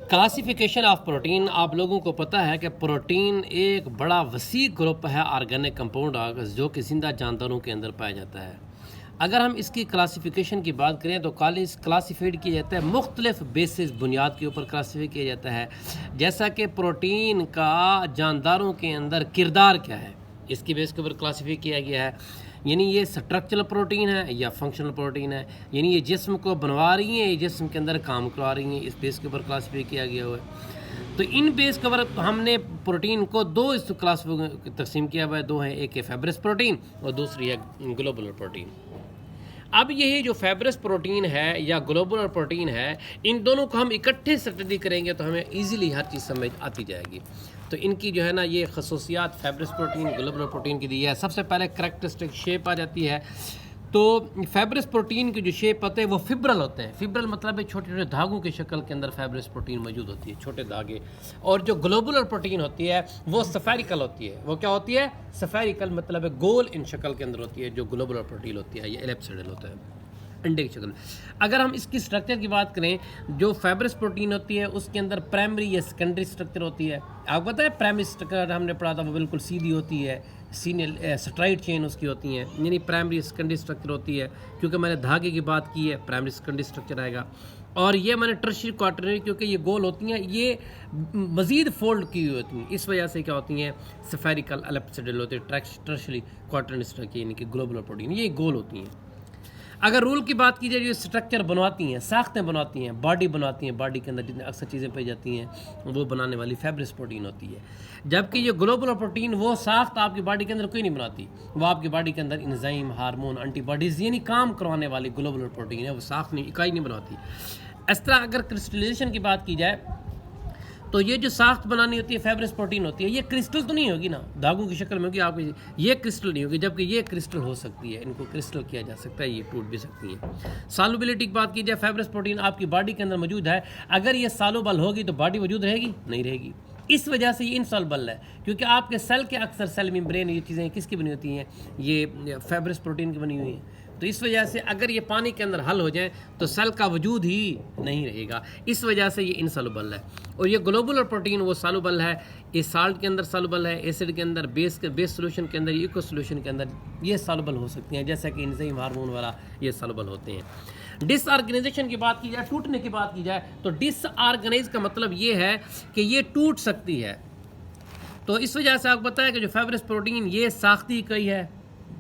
Classification of protein. आप लोगों को पता है कि प्रोटीन एक बड़ा वसी ग्रुप है ऑर्गेनिक कंपाउंड का, जो कि ज़िंदा जानदारों के अंदर पाया जाता है। अगर हम इसकी क्लासिफिकेशन की बात करें तो क्लासीफाइड किया जाता है, मुख्तलिफ बेसिस बुनियाद के ऊपर क्लासीफाई किया जाता है। जैसा कि प्रोटीन का जानदारों के अंदर किरदार क्या है, इसकी बेस के ऊपर क्लासीफाई किया गया है। यानी ये स्ट्रक्चरल प्रोटीन है या फंक्शनल प्रोटीन है, यानी ये जिस्म को बनवा रही हैं, ये जिस्म के अंदर काम करवा रही हैं, इस बेस के ऊपर क्लासीफाई किया गया हुआ है। तो इन बेस के ऊपर हमने प्रोटीन को दो इस क्लास तकसीम किया हुआ है, दो हैं, एक है फाइब्रस प्रोटीन और दूसरी है ग्लोबुलर प्रोटीन। अब यही जो फाइब्रस प्रोटीन है या ग्लोबुलर प्रोटीन है, इन दोनों को हम इकट्ठे स्टडी करेंगे तो हमें ईजिली हर चीज़ समझ आती जाएगी। तो इनकी जो है ना ये खसूसियात फाइब्रस प्रोटीन ग्लोबुलर प्रोटीन की दी है। सबसे पहले करैक्टरिस्टिक शेप आ जाती है। तो फाइब्रस प्रोटीन की जो शेप होते हैं वो फिब्रल होते हैं। फिब्रल मतलब है छोटे छोटे धागों की शक्ल के अंदर फाइब्रस प्रोटीन मौजूद होती है, छोटे धागे। और जो ग्लोबुलर प्रोटीन होती है वो सफेरिकल होती है। वो क्या होती है? सफेरिकल मतलब है गोल इन शक्ल के अंदर होती है। जो ग्लोबुलर प्रोटीन होती है ये एलिप्सोइडल होता है, अंडे की शक्ल। अगर हम इसकी स्ट्रक्चर की बात करें, जो फाइब्रस प्रोटीन होती है उसके अंदर प्राइमरी या सेकेंडरी स्ट्रक्चर होती है। आपको पता है प्राइमरी स्ट्रक्चर हमने पढ़ा था वो बिल्कुल सीधी होती है, सीनियल स्ट्राइट चेन उसकी होती हैं, यानी प्राइमरी सेकेंडरी स्ट्रक्चर होती है। क्योंकि मैंने धागे की बात की है, प्राइमरी सेकेंडरी स्ट्रक्चर आएगा। और ये मैंने टर्शियरी क्वार्टरनरी, क्योंकि ये गोल होती हैं, ये मज़ीद फोल्ड की हुई होती हैं, इस वजह से क्या होती हैं स्फेरिकल एलिप्सोइडल होती है। टर्शियरी क्वार्टरनरी स्ट्रक्चर यानी कि ग्लोबुलर प्रोटीन ये गोल होती हैं। अगर रूल की बात की जाए, जो स्ट्रक्चर बनवाती हैं, साख्तें बनवाती हैं, बॉडी बनवाती हैं, बॉडी के अंदर जितनी अक्सर चीज़ें पाई जाती हैं वो बनाने वाली फाइब्रस प्रोटीन होती है। जबकि ये ग्लोबुलर प्रोटीन वो साख्त आपकी बॉडी के अंदर कोई नहीं बनाती, वो आपकी बॉडी के अंदर इंजाइम, हार्मोन, एंटीबॉडीज़ यानी काम करवाने वाली ग्लोबुलर प्रोटीन है, वो साख्त नहीं, इकाई नहीं बनवाती। इस तरह अगर क्रिस्टलाइजेशन की बात की जाए तो ये जो साख्त बनानी होती है फाइब्रस प्रोटीन होती है, ये क्रिस्टल तो नहीं होगी ना, धागों की शक्ल में होगी आपकी, ये क्रिस्टल नहीं होगी। जबकि ये क्रिस्टल हो सकती है, इनको क्रिस्टल किया जा सकता है, ये टूट भी सकती है। सॉल्युबिलिटी की बात की जाए, फाइब्रस प्रोटीन आपकी बॉडी के अंदर मौजूद है, अगर ये सॉल्युबल होगी तो बॉडी मौजूद रहेगी? नहीं रहेगी। इस वजह से ये इनसॉल्युबल है, क्योंकि आपके सेल के अक्सर सेल मेम्ब्रेन ये चीज़ें किसकी बनी होती हैं? ये फाइब्रस प्रोटीन की बनी हुई हैं। तो इस वजह से अगर ये पानी के अंदर हल हो जाए तो सेल का वजूद ही नहीं रहेगा, इस वजह से ये इनसॉल्युबल है। और ये ग्लोबुलर प्रोटीन वो सॉल्युबल है, ये साल्ट के अंदर सॉल्युबल है, एसिड के अंदर, बेस सोल्यूशन के अंदर, इको सोल्यूशन के अंदर ये सॉल्युबल हो सकती हैं, जैसा कि एंजाइम, हार्मोन वाला ये सॉल्युबल होते हैं। डिसऑर्गेनाइजेशन की बात की जाए, टूटने की बात की जाए, तो डिसऑर्गेनाइज का मतलब ये है कि ये टूट सकती है। तो इस वजह से आपको पता है कि जो फाइब्रस प्रोटीन ये साख्ती इकाई है,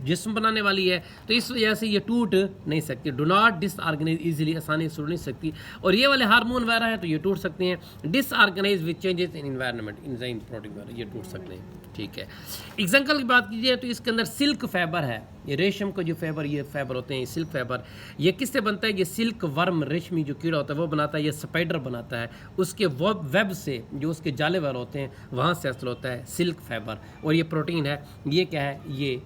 जिस्म बनाने वाली है, तो इस वजह से ये टूट नहीं सकती। डू नॉट डिसऑर्गेनाइज इजीली, आसानी से टूट नहीं सकती। और ये वाले हार्मोन वगैरह है तो ये टूट सकते हैं। Disorganise with changes in environment, enzyme, protein वगैरह ये टूट सकते हैं। ठीक है, एग्जाम्पल की बात कीजिए तो इसके अंदर सिल्क फाइबर है, ये रेशम का जो फाइबर, ये फाइबर होते हैं सिल्क फाइबर। ये किससे बनता है? ये सिल्क वर्म, रेशमी जो कीड़ा होता है वो बनाता है, ये स्पाइडर बनाता है, उसके वेब से, जो उसके जाले वगैरह होते हैं वहाँ से हासिल होता है सिल्क फाइबर। और ये प्रोटीन है, ये क्या है? ये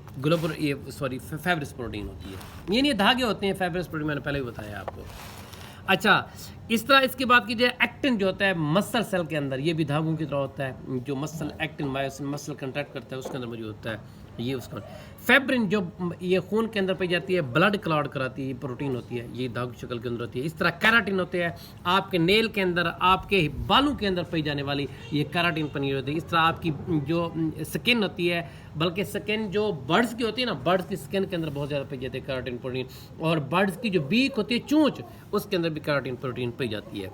फाइब्रस प्रोटीन होती है। ये नहीं धागे होते हैं फाइब्रस प्रोटीन, मैंने पहले ही बताया आपको। अच्छा, इस तरह इसके बाद की जाए, एक्टिन जो होता है मसल सेल के अंदर, ये भी धागों की तरह होता है। जो muscle actin, myosin, muscle contract करता है उसके अंदर मौजूद होता है, ये उसका। फैब्रिन जो ये खून के अंदर पाई जाती है, ब्लड क्लॉट कराती है, ये प्रोटीन होती है, ये धागु शक्ल के अंदर होती है। इस तरह कैराटिन होते हैं आपके नेल के अंदर, आपके बालों के अंदर पाई जाने वाली ये कैराटिन पनीर होती है। इस तरह आपकी जो स्किन होती है, बल्कि स्किन जो बर्ड्स की होती है ना, बर्ड्स की स्किन के अंदर बहुत ज़्यादा पाई जाती है कैराटिन प्रोटीन। और बर्ड्स की जो बीक होती है, चोंच, उसके अंदर भी कैराटिन प्रोटीन पाई जाती है।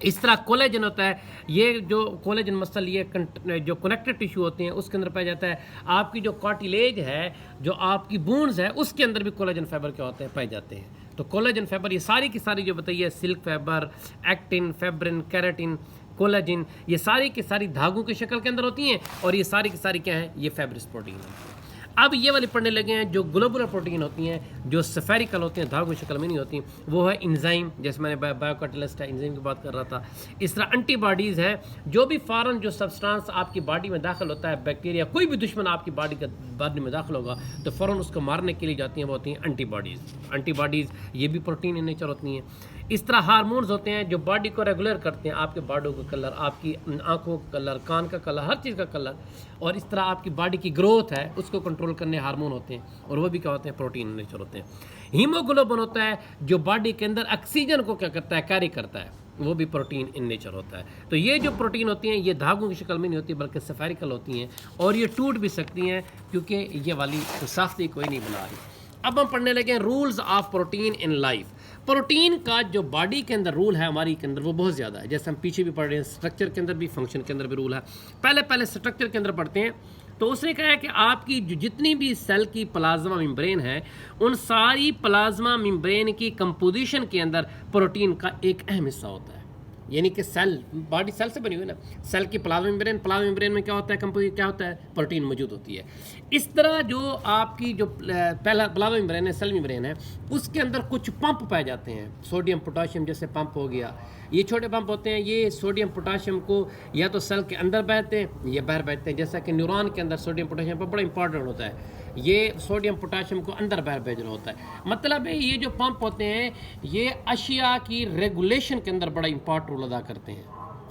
इस तरह कोलेजन होता है, ये जो कोलेजन मसल, ये जो कनेक्टिव टिश्यू होते हैं उसके अंदर पाया जाता है। आपकी जो कार्टिलेज है, जो आपकी बोन्स है, उसके अंदर भी कोलेजन फाइबर क्या होते हैं? पाए जाते हैं। तो कोलेजन फाइबर ये सारी की सारी जो बताइए, silk fibre, actin, fibrin, keratin, collagen, ये सारी की सारी धागों की शक्ल के अंदर होती हैं। और ये सारी की सारी क्या है? ये फाइब्रस प्रोटीन है। अब ये वाली पढ़ने लगे हैं जो ग्लोबुलर प्रोटीन होती हैं, जो स्फेरिकल होती हैं, धागों की शक्ल में नहीं होती, वो है इंजाइम, जैसे मैंने बायोकैटलिस्ट है, इंजाइम की बात कर रहा था। इस तरह एंटीबॉडीज़ है, जो भी फॉरन जो सब्सटेंस आपकी बॉडी में दाखिल होता है, बैक्टीरिया, कोई भी दुश्मन आपकी बॉडी में दाखिल होगा तो फ़ौरन उसको मारने के लिए जाती हैं, वो होती हैं एंटीबॉडीज़। एंटीबॉडीज़ ये भी प्रोटीन इन नेचर होती हैं। इस तरह हार्मोन्स होते हैं जो बॉडी को रेगुलर करते हैं, आपके बालों का कलर, आपकी आंखों का कलर, कान का कलर, हर चीज़ का कलर। और इस तरह आपकी बॉडी की ग्रोथ है उसको कंट्रोल करने हार्मोन होते हैं, और वो भी क्या होते हैं? प्रोटीन नेचर होते हैं। हीमोग्लोबिन होता है जो बॉडी के अंदर ऑक्सीजन को क्या करता है? कैरी करता है। वो भी प्रोटीन इन नेचर होता है। तो ये जो प्रोटीन होती हैं ये धागों की शक्ल में नहीं होती बल्कि स्फेरिकल होती हैं और ये टूट भी सकती हैं क्योंकि ये वाली साख्ती कोई नहीं बना रही। अब हम पढ़ने लगे rules of protein in life. Protein का जो बॉडी के अंदर रूल है हमारी के अंदर वो बहुत ज़्यादा है, जैसे हम पीछे भी पढ़ रहे हैं, स्ट्रक्चर के अंदर भी फंक्शन के अंदर भी रूल है। पहले स्ट्रक्चर के अंदर पढ़ते हैं। तो उसने कहा है कि आपकी जो जितनी भी सेल की प्लाज्मा मेम्ब्रेन है उन सारी प्लाज्मा मेम्ब्रेन की कंपोजिशन के अंदर प्रोटीन का एक अहम हिस्सा होता है। यानी कि सेल, बॉडी सेल से बनी हुई है ना, सेल की प्लाज्मा मेम्ब्रेन में क्या होता है, कंपोजिट क्या होता है, प्रोटीन मौजूद होती है। इस तरह जो आपकी जो पहला प्लाज्मा मेम्ब्रेन है, सेल मेम्ब्रेन है, उसके अंदर कुछ पंप पाए जाते हैं। सोडियम पोटाशियम जैसे पंप हो गया, ये छोटे पंप होते हैं। ये सोडियम पोटाशियम को या तो सेल के अंदर बहते हैं या बाहर बहते हैं। जैसा कि न्यूरॉन के अंदर सोडियम पोटाशियम पर बड़ा इंपॉर्टेंट होता है, ये सोडियम पोटाशियम को अंदर बाहर भेजना होता है। मतलब है ये जो पंप होते हैं ये अशिया की रेगुलेशन के अंदर बड़ा इंपॉर्टेंट रोल अदा करते हैं,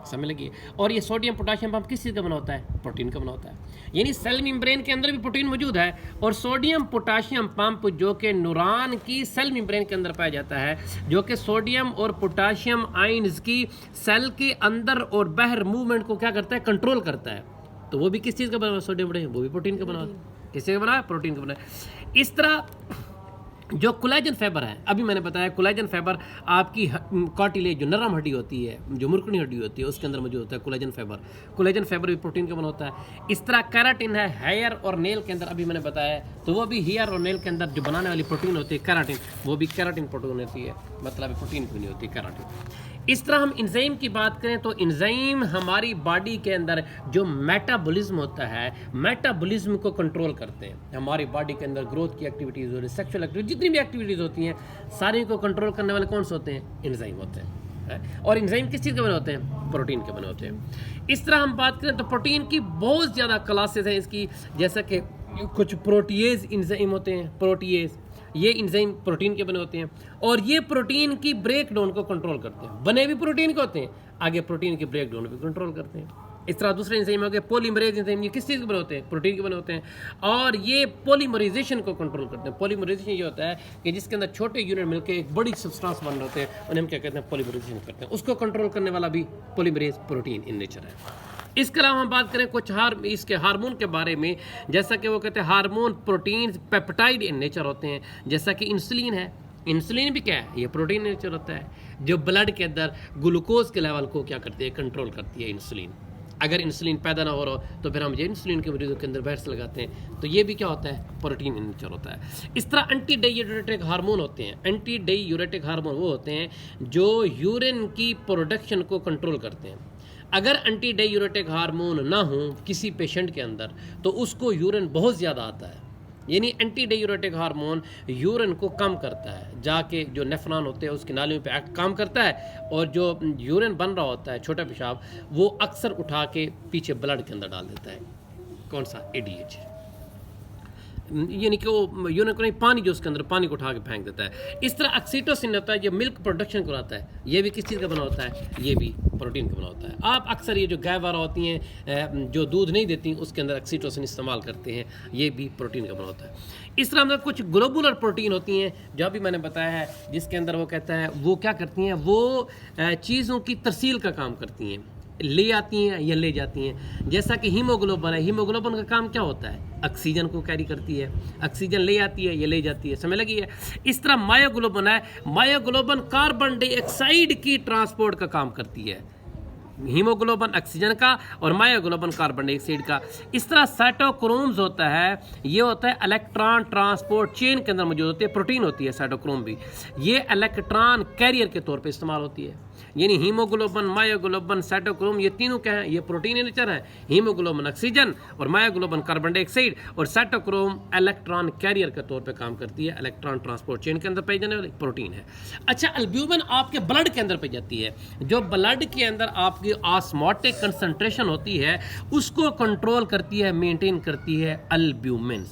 समझ लगी। और ये सोडियम पोटाशियम पंप किस चीज़ का बना होता है, प्रोटीन का बना होता है। यानी सेल मेम्ब्रेन के अंदर भी प्रोटीन मौजूद है और सोडियम पोटाशियम पंप जो कि न्यूरॉन की सेल मेम्ब्रेन के अंदर पाया जाता है, जो कि सोडियम और पोटाशियम आयंस की सेल के अंदर और बाहर मूवमेंट को क्या करता है, कंट्रोल करता है। तो वो भी किस चीज़ का बना हुआ, सोडियम पोटाशियम, वो भी प्रोटीन का बना हुआ है। किससे का बना है, प्रोटीन का बना है। इस तरह जो कोलेजन फाइबर है, अभी मैंने बताया कोलेजन फाइबर आपकी कार्टिलेज जो नरम हड्डी होती है, जो मुर्कनी हड्डी होती है, उसके अंदर मौजूद होता है कोलेजन फाइबर। कोलेजन फाइबर भी प्रोटीन का बना होता है। इस तरह केराटिन है हेयर और नेल के अंदर, अभी मैंने बताया, तो वो भी हेयर और नेल के अंदर जो बनाने वाली प्रोटीन होती है केराटिन, वो भी केराटिन प्रोटीन होती है, मतलब प्रोटीन भी नहीं होती केराटिन। इस तरह हम इंजाइम की बात करें तो इंजाइम हमारी बॉडी के अंदर जो मेटाबॉलिज्म होता है, मेटाबॉलिज्म को कंट्रोल करते हैं। हमारी बॉडी के अंदर ग्रोथ की एक्टिविटीज़ और सेक्सुअल एक्टिविटीज जितनी भी एक्टिविटीज़ होती हैं सारी को कंट्रोल करने वाले कौन से होते हैं, इंजाइम होते हैं। और इंजाइम किस चीज़ के बने होते हैं, प्रोटीन के बने होते हैं। इस तरह हम बात करें तो प्रोटीन की बहुत ज़्यादा क्लासेस हैं इसकी, जैसा कि कुछ प्रोटीएज इंजाइम होते हैं, प्रोटीएज ये इंजाइम प्रोटीन के बने होते हैं और ये प्रोटीन की ब्रेक डाउन को कंट्रोल करते हैं। बने भी प्रोटीन के होते हैं, आगे प्रोटीन की ब्रेक डाउन भी कंट्रोल करते हैं। इस तरह दूसरे इंजाइम हो गए पॉलीमरेज इंजाइम, ये किस चीज़ के बने होते हैं, प्रोटीन के बने होते हैं और ये पॉलीमराइजेशन को कंट्रोल करते हैं। पॉलीमराइजेशन ये होता है कि जिसके अंदर छोटे यूनिट मिलकर एक बड़ी सब्सटेंस बन रहे होते हैं, उन्हें हम क्या कहते हैं, पॉलीमराइजेशन करते हैं। उसको कंट्रोल करने वाला भी पॉलीमरेज प्रोटीन इन नेचर है। इसके अलावा हम बात करें कुछ इसके हार्मोन के बारे में, जैसा कि वो कहते हैं hormone protein peptide in nature होते हैं, जैसा कि इंसुलिन है। इंसुलिन भी क्या है, ये प्रोटीन नेचर होता है, जो ब्लड के अंदर ग्लूकोज के लेवल को क्या करती है, कंट्रोल करती है इंसुलिन। अगर इंसुलिन पैदा ना हो रहा तो फिर हम ये इंसुलिन के मरीजों के अंदर वैक्स लगाते हैं, तो ये भी क्या होता है, प्रोटीन इन नेचर होता है। इस तरह एंटी डायूरेटिक हार्मोन होते हैं। एंटी डायूरेटिक हार्मोन वो होते हैं जो यूरिन की प्रोडक्शन को कंट्रोल करते हैं। अगर एंटी डायूरेटिक हार्मोन ना हो किसी पेशेंट के अंदर तो उसको यूरिन बहुत ज़्यादा आता है। यानी एंटी डायूरेटिक हार्मोन यूरिन को कम करता है, जाके जो नेफ्रॉन होते हैं उसकी नालियों पे काम करता है और जो यूरिन बन रहा होता है छोटा पेशाब वो अक्सर उठा के पीछे ब्लड के अंदर डाल देता है। कौन सा, एडीएच, यानी कि वो यूरिन को नहीं, पानी जो उसके अंदर पानी को उठा के फेंक देता है। इस तरह ऑक्सीटोसिन होता है जो मिल्क प्रोडक्शन कराता है, ये भी किस चीज़ का बना होता है, ये भी प्रोटीन का बना होता है। आप अक्सर ये जो गाय वारा होती हैं जो दूध नहीं देती उसके अंदर ऑक्सीटोसिन इस्तेमाल करते हैं, ये भी प्रोटीन का बना होता है। इस तरह मतलब कुछ ग्लोबुलर प्रोटीन होती हैं जो अभी मैंने बताया है, जिसके अंदर वो कहता है वो क्या करती हैं, वो चीज़ों की तरसील का काम करती हैं, ले आती हैं या ले जाती हैं। जैसा कि हीमोग्लोबिन है, हीमोग्लोबिन का काम क्या होता है, ऑक्सीजन को कैरी करती है, ऑक्सीजन ले आती है या ले जाती है, समझ लगी है। इस तरह मायोग्लोबिन है, मायोग्लोबिन कार्बन डाइऑक्साइड की ट्रांसपोर्ट का काम करती है, हीमोग्लोबिन ऑक्सीजन का और मायोग्लोबिन कार्बन डाइऑक्साइड का। इस तरह साइटोक्रोम्स होता है, ये होता है इलेक्ट्रॉन ट्रांसपोर्ट चेन के अंदर मौजूद होती है, प्रोटीन होती है साइटोक्रोम भी, ये इलेक्ट्रॉन कैरियर के तौर पे इस्तेमाल होती है। यानी हीमोग्लोबिन, मायोग्लोबिन, साइटोक्रोम ये तीनों क्या हैं, ये प्रोटीन इन नेचर है। हीमोग्लोबिन ऑक्सीजन और मायोग्लोबिन कार्बन डाइऑक्साइड और साइटोक्रोम इलेक्ट्रॉन कैरियर के तौर पे काम करती है, इलेक्ट्रॉन ट्रांसपोर्ट चेन के अंदर पाई जाने वाली प्रोटीन है। अच्छा, अल्ब्यूमिन आपके ब्लड के अंदर पाई जाती है, जो ब्लड के अंदर आपकी ऑस्मोटिक कंसंट्रेशन होती है उसको कंट्रोल करती है, मेंटेन करती है अल्ब्यूमिन,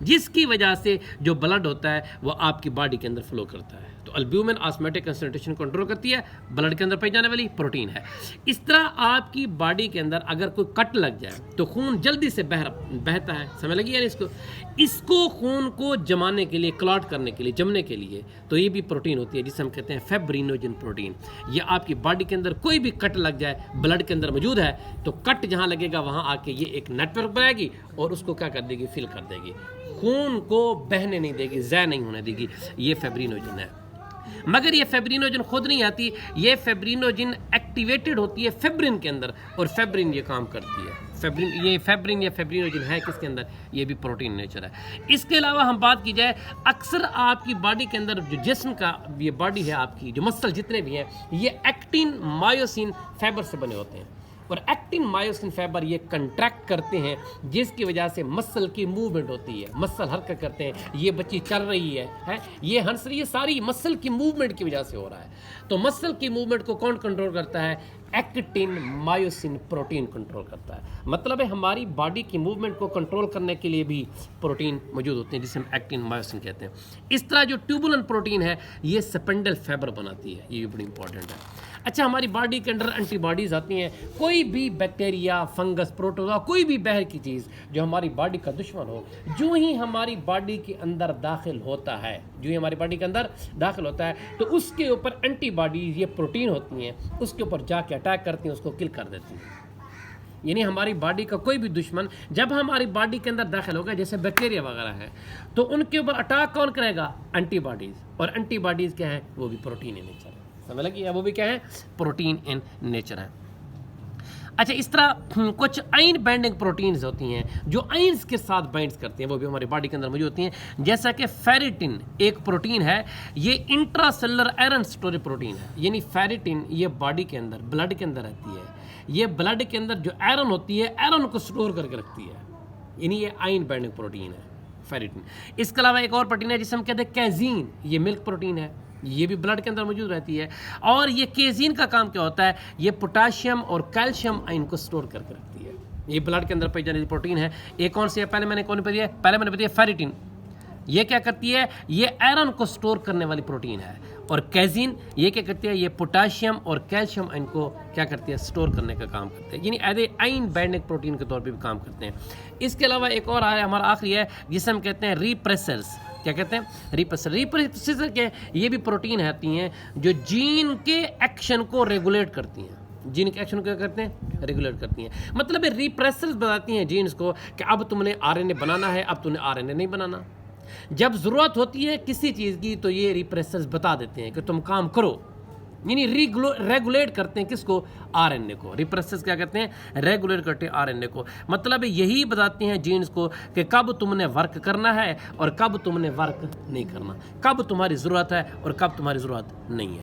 जिसकी वजह से जो ब्लड होता है वो आपकी बॉडी के अंदर फ्लो करता है। तो तो अल्ब्यूमिन ऑस्मोटिक कंसंट्रेशन कंट्रोल करती है, ब्लड के अंदर पाई जाने वाली प्रोटीन है। इस तरह आपकी बॉडी के अंदर अगर कोई कट लग जाए तो खून जल्दी से बहता है, समझ लगी यानी इसको खून को जमाने के लिए, क्लॉट करने के लिए, जमने के लिए, तो ये भी प्रोटीन होती है जिसे हम कहते हैं फेब्रिनोजन प्रोटीन। ये आपकी बॉडी के अंदर कोई भी कट लग जाए, ब्लड के अंदर मौजूद है, तो कट जहाँ लगेगा वहाँ आके ये एक नेटवर्क बनाएगी और उसको क्या कर देगी, फिल कर देगी, खून को बहने नहीं देगी, ज़ाया नहीं होने देगी। ये फेब्रिनोजन है। मगर ये फेब्रिनोजन खुद नहीं आती, ये फेब्रिनोजन एक्टिवेटेड होती है फेब्रिन के अंदर, और फेब्रिन ये काम करती है। फेब्रिन या फेब्रिनोजन है किसके अंदर, ये भी प्रोटीन नेचर है। इसके अलावा हम बात की जाए, अक्सर आपकी बॉडी के अंदर जो जिस्म का ये बॉडी है, आपकी जो मसल जितने भी हैं, ये एक्टिन मायोसिन फाइबर से बने होते हैं, और एक्टिन मायोसिन फाइबर ये कंट्रैक्ट करते हैं, जिसकी वजह से मसल की मूवमेंट होती है, मसल हरकत करते हैं। ये बच्ची चल रही है, ये हंस रही है, सारी मसल की मूवमेंट की वजह से हो रहा है। तो मसल की मूवमेंट को कौन कंट्रोल करता है, एक्टिन मायोसिन प्रोटीन कंट्रोल करता है। मतलब है हमारी बॉडी की मूवमेंट को कंट्रोल करने के लिए भी प्रोटीन मौजूद होते हैं, जिसे हम एक्टिन मायोसिन कहते हैं। इस तरह जो ट्यूबुलिन प्रोटीन है, ये स्पिंडल फाइबर बनाती है, ये भी बड़ी इंपॉर्टेंट है। अच्छा, हमारी बॉडी के अंदर एंटीबॉडीज़ आती हैं। कोई भी बैक्टीरिया, फंगस, प्रोटोजोआ, कोई भी बाहर की चीज़ जो हमारी बॉडी का दुश्मन हो, जो ही हमारी बॉडी के अंदर दाखिल होता है, तो उसके ऊपर एंटीबॉडीज़, ये प्रोटीन होती हैं, उसके ऊपर जाके अटैक करती हैं, उसको किल कर देती हैं। यानी हमारी बॉडी का कोई भी दुश्मन जब हमारी बॉडी के अंदर दाखिल होगा, जैसे बैक्टीरिया वगैरह है, तो उनके ऊपर अटैक कौन करेगा, एंटीबॉडीज़। और एंटीबॉडीज़ क्या है, वो भी प्रोटीन इन नेचर है, समझ लगी, वो भी क्या है, प्रोटीन इन नेचर है। अच्छा, इस तरह कुछ आयन बाइंडिंग प्रोटीन्स होती हैं जो आयन्स के साथ बाइंड्स करती हैं, वो भी हमारी बॉडी के अंदर मौजूद होती हैं। जैसा कि फेरिटिन एक प्रोटीन है, ये इंट्रासेलुलर आयरन स्टोरेज प्रोटीन है। यानी फेरिटिन ये बॉडी के अंदर, ब्लड के अंदर रहती है, ये ब्लड के अंदर जो आयरन होती है, आयरन को स्टोर करके रखती है, यानी ये आयन बाइंडिंग प्रोटीन है फेरिटिन। इसके अलावा एक और प्रोटीन है जिसे हम कहते हैं कैजीन, ये मिल्क प्रोटीन है, ये भी ब्लड के अंदर मौजूद रहती है। और ये केजीन का काम क्या होता है, ये पोटाशियम और कैल्शियम आयन को स्टोर करके रखती है। ये ब्लड के अंदर पाई जाने वाली प्रोटीन है। एक कौन सी है, पहले मैंने बताया फेरिटिन, ये क्या करती है, ये आयरन को स्टोर करने वाली प्रोटीन है। और कैजीन ये क्या करती है, ये पोटाशियम और कैल्शियम आयन को क्या करती है, स्टोर करने का काम करते हैं, यानी as a ion binding protein के तौर पे भी काम करते हैं। इसके अलावा एक और है, हमारा आखिरी है, जिसे हम कहते हैं रिप्रेसर्स। क्या कहते हैं, रिप्रेसर के ये भी प्रोटीन आती हैं जो जीन के एक्शन को रेगुलेट करती हैं। जीन के एक्शन को क्या करते हैं, रेगुलेट करती हैं। मतलब रिप्रेसर्स बताती हैं जीन्स को कि अब तुमने आरएनए बनाना है, अब तुमने आरएनए नहीं बनाना। जब ज़रूरत होती है किसी चीज़ की, तो ये रिप्रेसर्स बता देते हैं कि तुम काम करो, यानी रेगुलेट करते हैं किसको, आरएनए को। रिप्रेसर्स क्या करते हैं, रेगुलेट करते हैं आरएनए को। मतलब यही बताते हैं जीन्स को कि कब तुमने वर्क करना है और कब तुमने वर्क नहीं करना, कब तुम्हारी ज़रूरत है और कब तुम्हारी ज़रूरत नहीं है।